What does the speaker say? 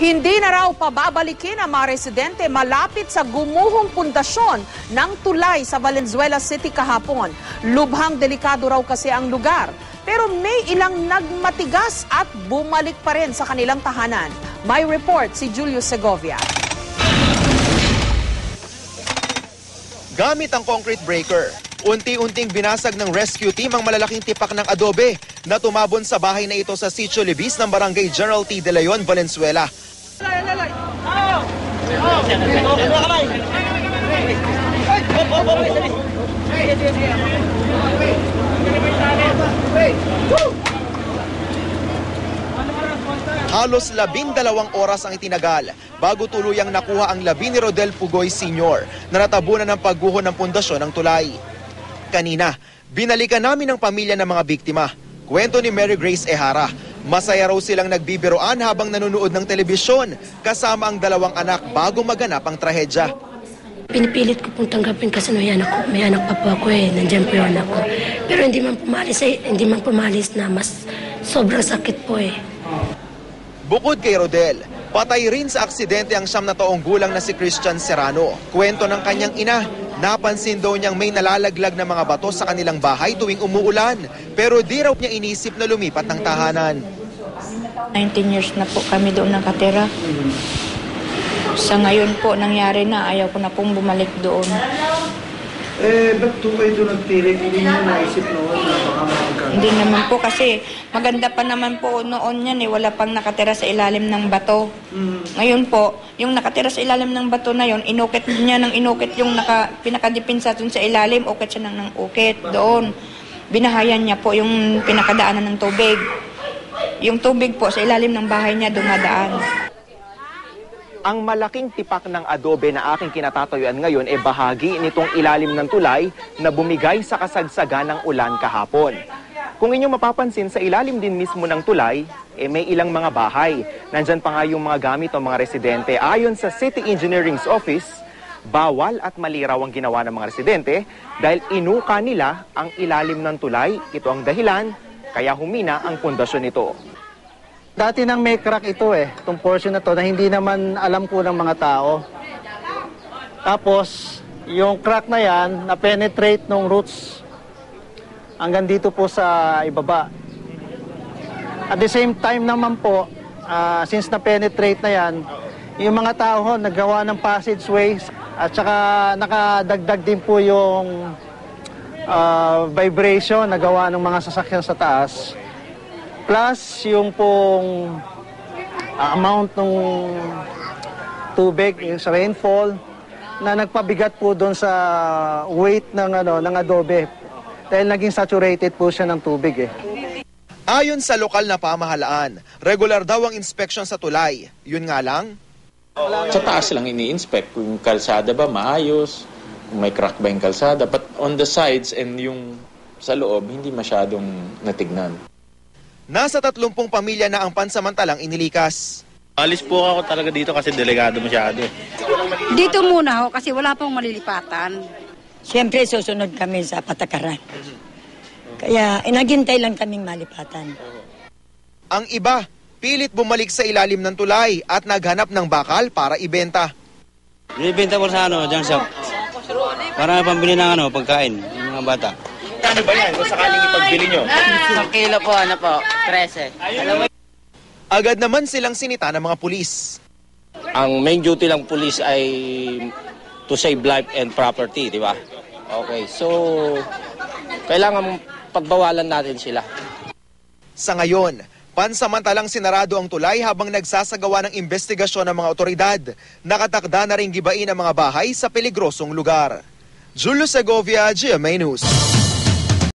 Hindi na raw pababalikin ang mga residente malapit sa gumuhong pundasyon ng tulay sa Valenzuela City kahapon. Lubhang delikado raw kasi ang lugar. Pero may ilang nagmatigas at bumalik pa rin sa kanilang tahanan. May report si Julio Segovia. Gamit ang concrete breaker, unti-unting binasag ng rescue team ang malalaking tipak ng adobe na tumabon sa bahay na ito sa Sitio Libis ng Barangay General T. De Leon, Valenzuela. Halos 12 oras ang itinagal bago tuluyang nakuha ang labi ni Rodel Pugoy Sr. na natabunan ng pagguho ng pundasyon ng tulay. Kanina, binalikan namin ang pamilya ng mga biktima. Kwento ni Mary Grace Ehara, masaya raw silang nagbibiroan habang nanonood ng telebisyon kasama ang 2 anak bago maganap ang trahedya. Pinipilit ko pong tanggapin kasi may anak pa po ako nandiyan po yung anak ko. Pero hindi man pumalis na mas sobrang sakit po . Bukod kay Rodel, patay rin sa aksidente ang 9 na taong gulang na si Christian Serrano. Kwento ng kanyang ina, napansin daw niyang may nalalaglag na mga bato sa kanilang bahay tuwing umuulan. Pero di raw niya inisip na lumipat ng tahanan. 19 years na po kami doon nakatira. Sa ngayon po, nangyari na. Ayaw ko na pong bumalik doon. Ba't kayo doon nagtirik? Hindi niyo naisip noon na baka makagano? Hindi naman po kasi maganda pa naman po noon yan . Wala pang nakatira sa ilalim ng bato. Ngayon po, yung nakatira sa ilalim ng bato na yon, inukit niya ng inukit yung pinakadipinsa dun sa ilalim. Ukit siya ng ukit doon. Binahayan niya po yung pinakadaanan ng tubig. Yung tubig po sa ilalim ng bahay niya dumadaan. Ang malaking tipak ng adobe na aking kinatatayuan ngayon ay bahagi nitong ilalim ng tulay na bumigay sa kasagsagan ng ulan kahapon. Kung inyong mapapansin, sa ilalim din mismo ng tulay, may ilang mga bahay. Nandyan pa nga yung mga gamit ng mga residente. Ayon sa City Engineering's Office, bawal at mali raw ang ginawa ng mga residente dahil inuka nila ang ilalim ng tulay. Ito ang dahilan, kaya humina ang pundasyon nito. Dati nang may crack ito itong portion na to na hindi naman alam ko ng mga tao. Tapos, yung crack na yan, na-penetrate ng roots hanggang dito po sa ibaba. At the same time naman po, since na-penetrate na yan, yung mga tao naggawa ng passageway at saka nakadagdag din po yung vibration na gawa ng mga sasakyan sa taas. Plus, yung pong amount ng tubig, yung sa rainfall, na nagpabigat po doon sa weight ng adobe. Dahil naging saturated po siya ng tubig . Ayon sa lokal na pamahalaan, regular daw ang inspection sa tulay. Yun nga lang, sa taas lang ini-inspect kung kalsada ba maayos, kung may crack ba yung kalsada. But on the sides and yung sa loob, hindi masyadong natignan. Nasa 30 pamilya na ang pansamantalang inilikas. Alis po ako talaga dito kasi delikado masyado . Dito muna ako kasi wala pong malilipatan. Siyempre susunod kami sa patakaran. Kaya naghintay lang kaming malipatan. Ang iba, pilit bumalik sa ilalim ng tulay at naghanap ng bakal para ibenta. Ibenta ko sa junk shop. Para pambili ng pagkain ng mga bata. Ano ba yan kung sakaling ipagbili nyo? 1 kilo po, 13. Agad naman silang sinita ng mga pulis. Ang main duty lang pulis ay to save life and property, di ba? Okay, so kailangan pagbawalan natin sila. Sa ngayon, pansamantalang sinarado ang tulay habang nagsasagawa ng investigasyon ng mga otoridad. Nakatakda na rin gibain ang mga bahay sa peligrosong lugar. Julio Segovia, GMA News.